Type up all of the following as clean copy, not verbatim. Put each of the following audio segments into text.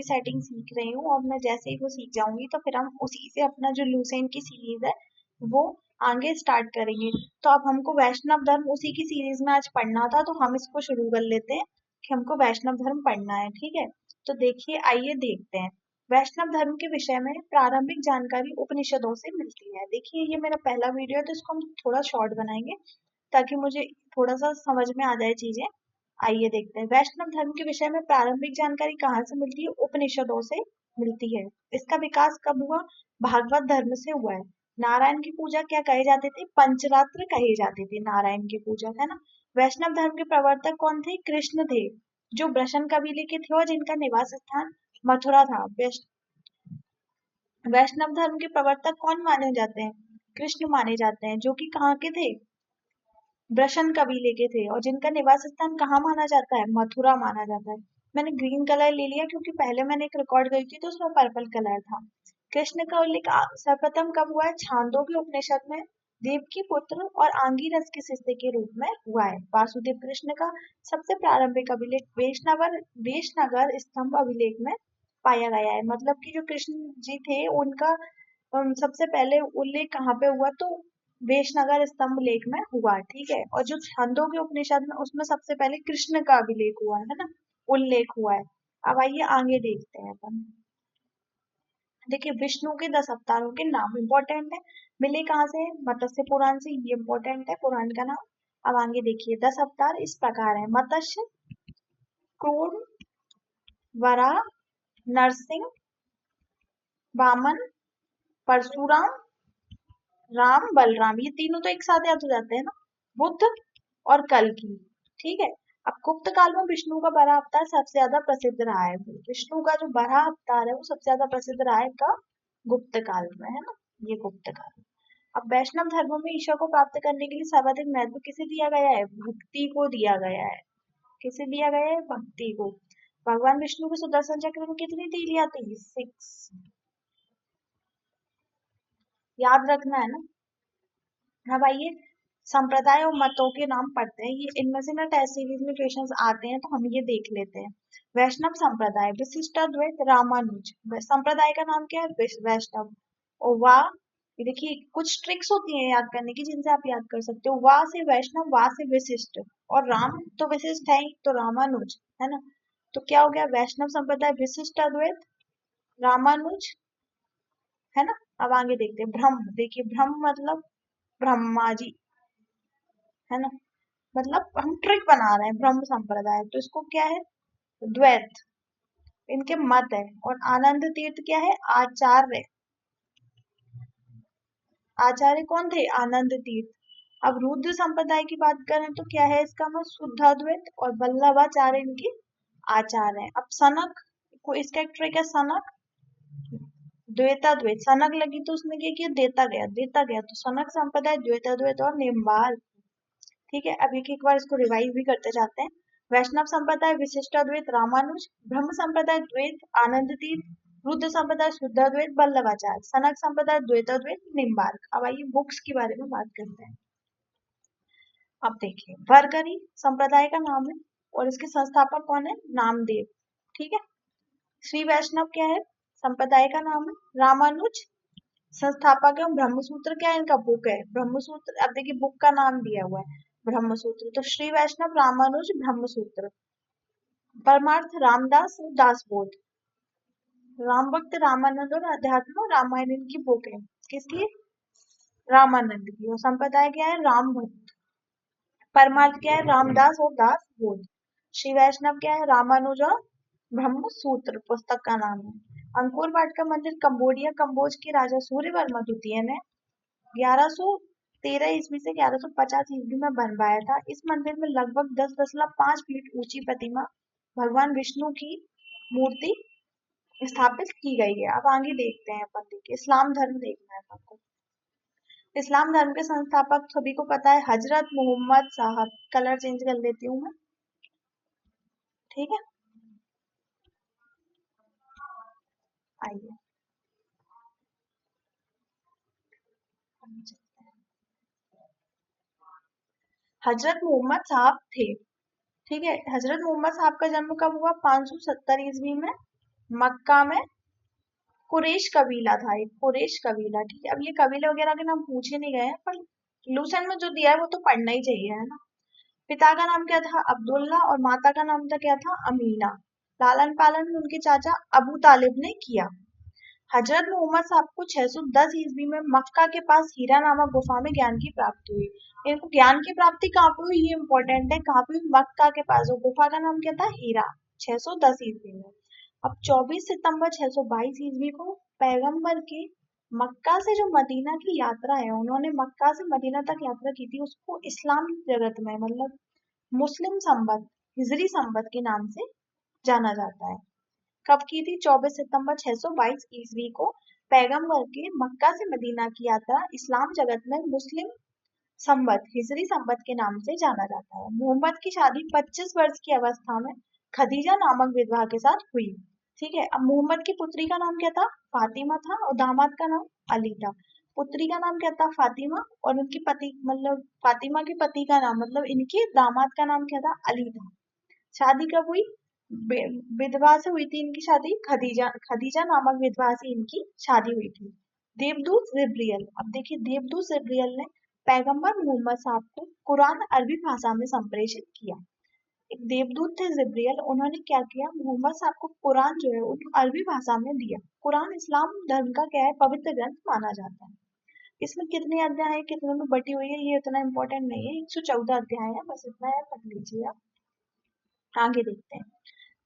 भी सेटिंग सीख रही हूँ, और मैं जैसे ही वो सीख जाऊंगी तो फिर हम उसी से अपना जो लूसेंट की सीरीज है वो आगे स्टार्ट करेंगे। तो अब हमको वैष्णव धर्म उसी की सीरीज में आज पढ़ना था, तो हम इसको शुरू कर लेते हैं कि हमको वैष्णव धर्म पढ़ना है। ठीक है, तो देखिए, आइए देखते हैं। वैष्णव धर्म के विषय में प्रारंभिक जानकारी उपनिषदों से मिलती है। देखिए, ये मेरा पहला वीडियो है, तो इसको हम थोड़ा शॉर्ट बनाएंगे ताकि मुझे थोड़ा सा समझ में आ जाए चीजें। आइए देखते हैं, वैष्णव धर्म के विषय में प्रारंभिक जानकारी कहाँ से मिलती है? उपनिषदों से मिलती है। इसका विकास कब हुआ? भागवत धर्म से हुआ है। नारायण की पूजा क्या कहे जाते थे? पंचरात्र कहे जाते थे नारायण की पूजा, है ना। वैष्णव धर्म के प्रवर्तक कौन थे? कृष्ण थे, जो वृषण कबीले के थे और जिनका निवास स्थान मथुरा था। वैष्णव धर्म के प्रवर्तक कौन माने जाते हैं? कृष्ण माने जाते हैं, जो कि कहाँ के थे? वृषण कबीले के थे, और जिनका निवास स्थान कहाँ माना जाता है? मथुरा माना जाता है। मैंने ग्रीन कलर ले लिया क्योंकि पहले मैंने एक रिकॉर्ड करी थी तो उसमें पर्पल कलर था। कृष्ण का उल्लेख सर्वप्रथम कब हुआ है? छांदोग्य उपनिषद में देवकी पुत्र और आंगिरस के शिष्य के रूप में हुआ है। वासुदेव कृष्ण का सबसे प्रारंभिक अभिलेख वेशनगर स्तंभ अभिलेख में पाया गया है। मतलब कि जो कृष्ण जी थे उनका सबसे पहले उल्लेख कहाँ पे हुआ? तो वेशनगर स्तंभ लेख में हुआ। ठीक है, और जो छंदों के उपनिषद में उसमें सबसे पहले कृष्ण का अभिलेख हुआ है ना, उल्लेख हुआ है। अब आइए आगे देखते हैं अपन। देखिए, विष्णु के 10 अवतारों के नाम इंपॉर्टेंट है। मिले कहाँ से? मत्स्य पुराण से, ये इंपॉर्टेंट है पुराण का नाम। अब आगे देखिए, 10 अवतार इस प्रकार है: मत्स्य, क्रूर, वराह, नरसिंह, वामन, परशुराम, राम, बलराम। ये तीनों तो एक साथ याद हो जाते हैं ना, बुद्ध और कल्कि। ठीक है, अब गुप्त काल में विष्णु का बड़ा अवतार सबसे ज्यादा प्रसिद्ध रहा है। विष्णु का जो बड़ा अवतार है वो सबसे ज्यादा प्रसिद्ध रहा है का गुप्त काल में, है ना, ये गुप्त काल। अब वैष्णव धर्म में ईश्वर को प्राप्त करने के लिए सर्वाधिक महत्व किसे दिया गया है? भक्ति को दिया गया है। किसे दिया गया है? भक्ति को। भगवान विष्णु को सुदर्शन चक्र में कितनी तीली आती है? 6। याद रखना है ना। अब आइए संप्रदाय और मतों के नाम पढ़ते हैं। ये इनमें से ना टेस्ट सीरीज में क्वेश्चंस आते हैं, तो हम ये देख लेते हैं। वैष्णव संप्रदाय, विशिष्टाद्वैत, रामानुज। संप्रदाय का नाम क्या है? वैष्णव। और वाह, ये देखिए कुछ ट्रिक्स होती हैं याद करने की जिनसे आप याद कर सकते हो। वाह से वैष्णव, वाह से विशिष्ट, और राम तो विशिष्ट है ही, तो रामानुज, है ना। तो क्या हो गया? वैष्णव संप्रदाय, विशिष्ट अद्वैत, रामानुज, है ना। अब आगे देखते हैं। ब्रह्म, देखिए ब्रह्म मतलब ब्रह्मा जी, है ना। मतलब हम ट्रिक बना रहे हैं। ब्रह्म संप्रदाय तो इसको क्या है? द्वैत, इनके मत है। और आनंद तीर्थ क्या है? आचार्य। आचार्य कौन थे? आनंद तीर्थ। अब रुद्र संप्रदाय की बात करें तो क्या है इसका मत? शुद्धाद्वैत, और वल्लभाचार्य इनके आचार्य हैं। अब सनक को, इसका एक ट्रिक है सनक, द्वैताद्वैत। सनक लगी तो उसने क्या किया? देता गया, तो सनक संप्रदाय, द्वैताद्वैत और निम्बार्क। ठीक है, अब एक बार इसको रिवाइज भी करते जाते हैं। वैष्णव संप्रदाय, विशिष्टाद्वैत, रामानुज। ब्रह्म संप्रदाय, द्वैत, आनंद तीर्थ। रुद्र संप्रदाय, शुद्धाद्वैत, वल्लभाचार्य। सनक संप्रदाय, द्वैताद्वैत, निम्बार्क। अब आइए बुक्स के बारे में बात करते हैं। अब देखिए, वरकरी संप्रदाय का नाम है, और इसके संस्थापक कौन है? नामदेव। ठीक है। श्री वैष्णव क्या है? संप्रदाय का नाम है। रामानुज संस्थापक है। ब्रह्मसूत्र क्या है? इनका बुक है ब्रह्मसूत्र। अब देखिए बुक का नाम दिया हुआ है ब्रह्मसूत्र, तो श्री वैष्णव, रामानुज, ब्रह्मसूत्र। परमार्थ रामदास और दासबोध। राम भक्त रामानंद और अध्यात्म रामायण इनकी बुक है। किसकी? रामानंद की। और संप्रदाय क्या है? राम भक्त। परमार्थ क्या है? रामदास और दास बोध। श्री वैष्णव क्या है? रामानुज और ब्रह्म सूत्र पुस्तक का नाम है। अंकोर वाट का मंदिर कंबोडिया कंबोज के राजा सूर्यवर्मा द्वितीय ने 1113 ईस्वी से 1150 ईस्वी में बनवाया था। इस मंदिर में लगभग 10.5 फीट ऊंची प्रतिमा भगवान विष्णु की मूर्ति स्थापित की गई है। अब आगे देखते हैं अपन। देखिए, इस्लाम धर्म देखना है आपको। इस्लाम धर्म के संस्थापक सभी को पता है, हजरत मोहम्मद साहब। कलर चेंज कर लेती हूँ मैं। ठीक है, आइए हजरत मोहम्मद साहब थे। ठीक है, हजरत मोहम्मद साहब का जन्म कब हुआ? 570 ईस्वी में मक्का में कुरैश कबीला था, एक कुरैश कबीला, ठीक है। अब ये कबीले वगैरह के नाम पूछे नहीं गए हैं, पर लूसेंट में जो दिया है वो तो पढ़ना ही चाहिए, है ना। पिता का नाम क्या था? अब्दुल्ला, और माता का नाम था क्या था? अमीना। लालन पालन उनके चाचा अबू तालिब ने किया। हजरत मोहम्मद साहब को 610 ईस्वी में मक्का के पास हीरा नामक गुफा में ज्ञान की प्राप्ति हुई। इनको ज्ञान की प्राप्ति कहाँ पे हुई, ये इंपॉर्टेंट है, कहाँ पे हुई? मक्का के पास। वो गुफा का नाम क्या था? हीरा। 610 ईस्वी में। अब 24 सितंबर 622 ईस्वी को पैगंबर के मक्का से जो मदीना की यात्रा है, उन्होंने मक्का से मदीना तक यात्रा की थी, उसको इस्लाम जगत में मतलब मुस्लिम संवत, हिजरी संवत के नाम से जाना जाता है। कब की थी? 24 सितंबर 622 ईस्वी को पैगंबर के मक्का से मदीना की यात्रा इस्लाम जगत में मुस्लिम संवत, हिजरी संवत के नाम से जाना जाता है। मोहम्मद की शादी 25 वर्ष की अवस्था में खदीजा नामक विधवा के साथ हुई। ठीक है। अब मोहम्मद की पुत्री का नाम क्या था? फातिमा था, और दामाद का नाम अली था। पुत्री का नाम क्या था? फातिमा, और उनकी पति मतलब फातिमा के पति का नाम मतलब इनके दामाद का नाम क्या था? अली था। शादी कब हुई? विधवा से हुई थी इनकी शादी, खदीजा, खदीजा नामक विधवा से इनकी शादी हुई थी। देवदूत जिब्रियल, अब देखिए देवदूत जिब्रियल ने पैगंबर मोहम्मद साहब को कुरान अरबी भाषा में संप्रेषित किया। एक देवदूत थे जिब्रियल, उन्होंने क्या किया? मोहम्मद साहब को कुरान जो है उनको अरबी भाषा में दिया। कुरान इस्लाम धर्म का क्या है? पवित्र ग्रंथ माना जाता है। इसमें कितने अध्याय है, कितने में बटी हुई है, ये इतना इंपॉर्टेंट नहीं है। 114 अध्याय है, बस इतना है, पढ़ लीजिए आप। आगे देखते हैं।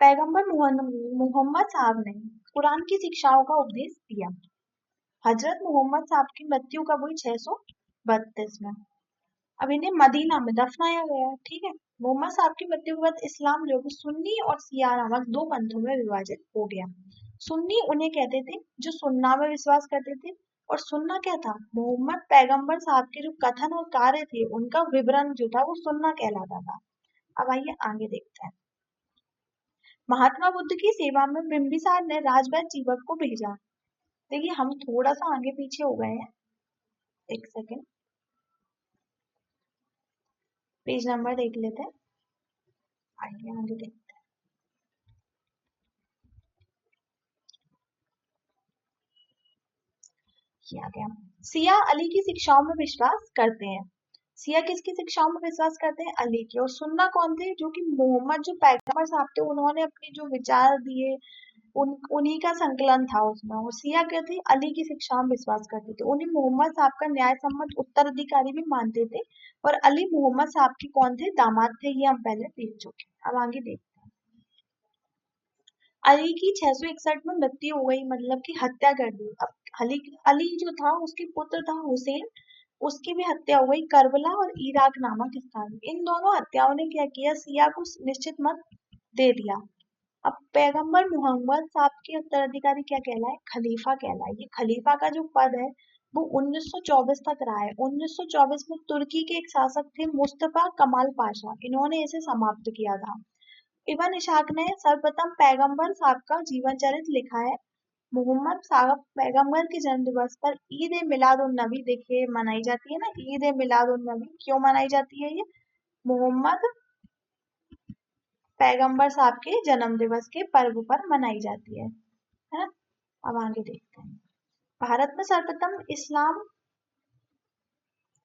पैगंबर मोहम्मद साहब ने कुरान की शिक्षाओं का उपदेश दिया। हजरत मोहम्मद साहब की मृत्यु कब हुई? 632 में। अब इन्हें मदीना में दफनाया गया, ठीक है। मोहम्मद साहब की मृत्यु के बाद इस्लाम जो है वो सुन्नी और शिया नामक दो पंथों में विभाजित हो गया। सुन्नी उन्हें कहते थे जो सुन्ना में विश्वास करते थे, और सुन्ना क्या था? मोहम्मद पैगंबर साहब के जो कथन और कार्य थे उनका विवरण जो था वो सुन्ना कहलाता था। अब आइए आगे देखते हैं। महात्मा बुद्ध की सेवा में बिंबिसार ने राजवैद्य जीवक को भेजा। देखिए हम थोड़ा सा आगे पीछे हो गए हैं, एक सेकेंड, पेज नंबर देख लेते हैं। आइए आगे देखते हैं। ये आ गया। सिया अली की शिक्षाओं में विश्वास करते हैं। सिया किसकी शिक्षाओं में विश्वास करते हैं? अली की। और सुन्ना कौन थे? जो कि मोहम्मद जो पैगंबर साहब थे उन्होंने अपने जो विचार दिए उन्हीं का संकलन था उसमें। और सिया क्या थे? अली की शिक्षा में विश्वास करते थे, उन्हीं मोहम्मद साहब का न्याय सम्मत उत्तराधिकारी भी मानते थे। और अली मोहम्मद साहब के कौन थे? दामाद थे, ये हम पहले देख चुके हैं। अब आगे देखते हैं। अली की 661 में मृत्यु हो गई, मतलब कि हत्या कर दी। अब अली अली जो था उसके पुत्र था हुसैन, उसकी भी हत्या हो गई करबला और इराक नामक स्थान में। इन दोनों हत्याओं ने क्या किया? सिया को निश्चित मत दे दिया। अब पैगंबर मोहम्मद साहब के उत्तराधिकारी क्या कहलाए? खलीफा कहलाए। ये खलीफा का जो पद है वो 1924 तक रहा है। 1924 में तुर्की के एक शासक थे मुस्तफा कमाल पाशा, इन्होंने इसे समाप्त किया था। इब्न इशाक ने सर्वप्रथम पैगंबर साहब का जीवन चरित्र लिखा है। मोहम्मद साहब पैगंबर के जन्म दिवस पर ईद ए मिलाद उन नबी देखिए मनाई जाती है ना, ईद ए मिलाद उन नबी क्यों मनाई जाती है? ये मोहम्मद पैगंबर साहब के जन्म दिवस के पर्व पर मनाई जाती है ना। अब आगे देखते हैं। भारत में सर्वप्रथम इस्लाम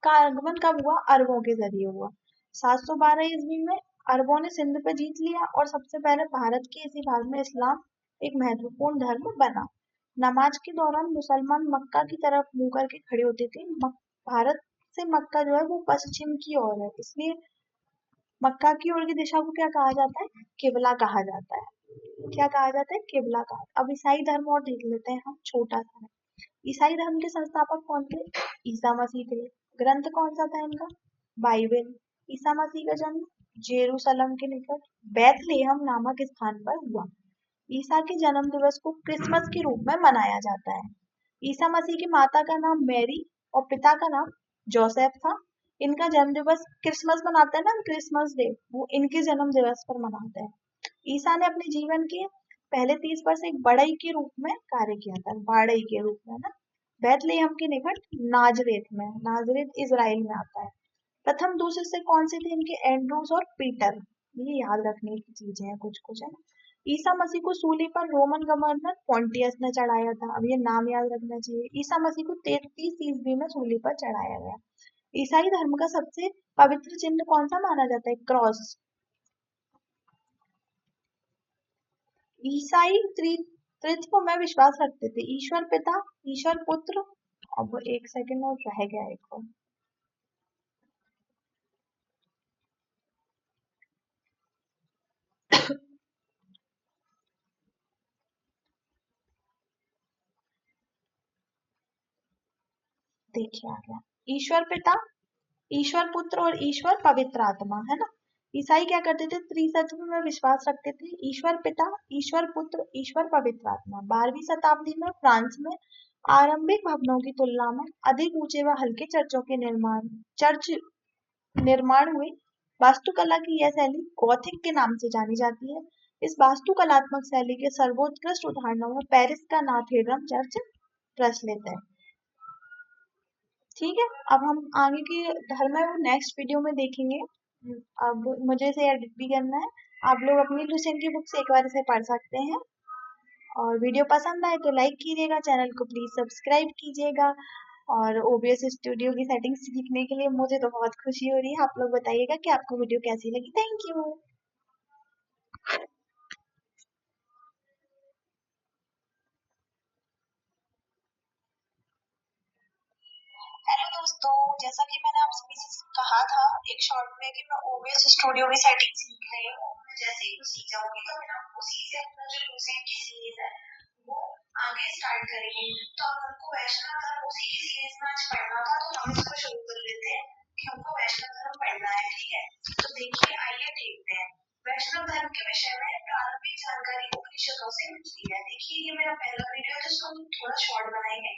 का आगमन कब हुआ? अरबों के जरिए हुआ। 712 ईस्वी में अरबों ने सिंध पर जीत लिया, और सबसे पहले भारत के इसी भाग में इस्लाम एक महत्वपूर्ण धर्म बना। नमाज के दौरान मुसलमान मक्का की तरफ मुंह करके खड़े होते थे। भारत से मक्का जो है वो पश्चिम की ओर है, इसलिए मक्का की ओर की दिशा को क्या कहा जाता है? किबला कहा जाता है। क्या कहा जाता है? किबला कहा। अब ईसाई धर्म और देख लेते हैं हम, छोटा सा है। ईसाई धर्म के संस्थापक कौन थे? ईसा मसीह थे। ग्रंथ कौन सा था इनका? बाइबल। ईसा मसीह का जन्म जेरूसलम के निकट बैथलेहम नामक स्थान पर हुआ। ईसा के जन्म दिवस को क्रिसमस के रूप में मनाया जाता है। ईसा मसीह की माता का नाम मैरी और पिता का नाम जोसेफ था। इनका जन्म दिवस क्रिसमस मनाते हैं ना, क्रिसमस डे, वो इनके जन्म दिवस पर मनाते हैं। ईसा ने अपने जीवन के पहले 30 वर्ष एक बढ़ई के रूप में कार्य किया था, बढ़ई के रूप में ना, बैतलेहम के निकट नाजरेत में। नाजरेत इजराइल में आता है। प्रथम दूसरे से कौन से थे इनके? एंड्रूस और पीटर। ये याद रखने की चीजें हैं कुछ कुछ, है ना। ईसा मसीह को सूली पर रोमन गवर्नर पॉन्टियस ने चढ़ाया था। अब ये नाम याद रखना चाहिए। ईसा मसीह को 33 ईस्वी में सूली पर चढ़ाया गया। ईसाई धर्म का सबसे पवित्र चिन्ह कौन सा माना जाता है? क्रॉस। ईसाई त्रित्व में विश्वास रखते थे। ईश्वर पिता, ईश्वर पुत्र। अब एक सेकंड और रह गया एक और। देखिए आ गया। ईश्वर पिता, ईश्वर पुत्र और ईश्वर पवित्र आत्मा, है ना। ईसाई क्या करते थे? त्रिसत्व में विश्वास रखते थे। ईश्वर पिता, ईश्वर पुत्र, ईश्वर पवित्र आत्मा। 12वीं शताब्दी में फ्रांस में आरंभिक भवनों की तुलना में अधिक ऊंचे व हल्के चर्च निर्माण हुए। वास्तुकला की यह शैली गॉथिक के नाम से जानी जाती है। इस वास्तुकलात्मक शैली के सर्वोत्कृष्ट उदाहरणों में पेरिस का नाथेड्रम चर्च प्रचलित है। ठीक है, अब हम आगे की धर्म है वो नेक्स्ट वीडियो में देखेंगे। अब मुझे इसे एडिट भी करना है। आप लोग अपनी ट्यूशन की बुक से एक बार इसे पढ़ सकते हैं। और वीडियो पसंद आए तो लाइक कीजिएगा, चैनल को प्लीज सब्सक्राइब कीजिएगा। और ओबीएस स्टूडियो की सेटिंग्स सीखने के लिए मुझे तो बहुत खुशी हो रही है। आप लोग बताइएगा कि आपको वीडियो कैसी लगी। Thank you. हेलो दोस्तों, जैसा कि मैंने आप सभी से कहा था एक शॉर्ट में कि मैं ओबीएस स्टूडियो की सेटिंग सीख रही हूँ। मैं जैसे ही कुछ सीख जाऊंगी तो मैं उसी से अपना जो लूसेंट की सीरीज है वो आगे स्टार्ट करेंगे। तो अब हमको वैष्णव धर्म उसी की सीरीज में आज पढ़ना था, तो हम इसको शुरू कर लेते हैं कि हमको वैष्णव धर्म पढ़ना है। ठीक है, तो देखिए आइए देखते हैं। वैष्णव धर्म के विषय में प्रारंभिक जानकारी उपनिषदों से मिलती है। देखिए ये मेरा पहला वीडियो है जिसको हम थोड़ा शॉर्ट बनाएंगे।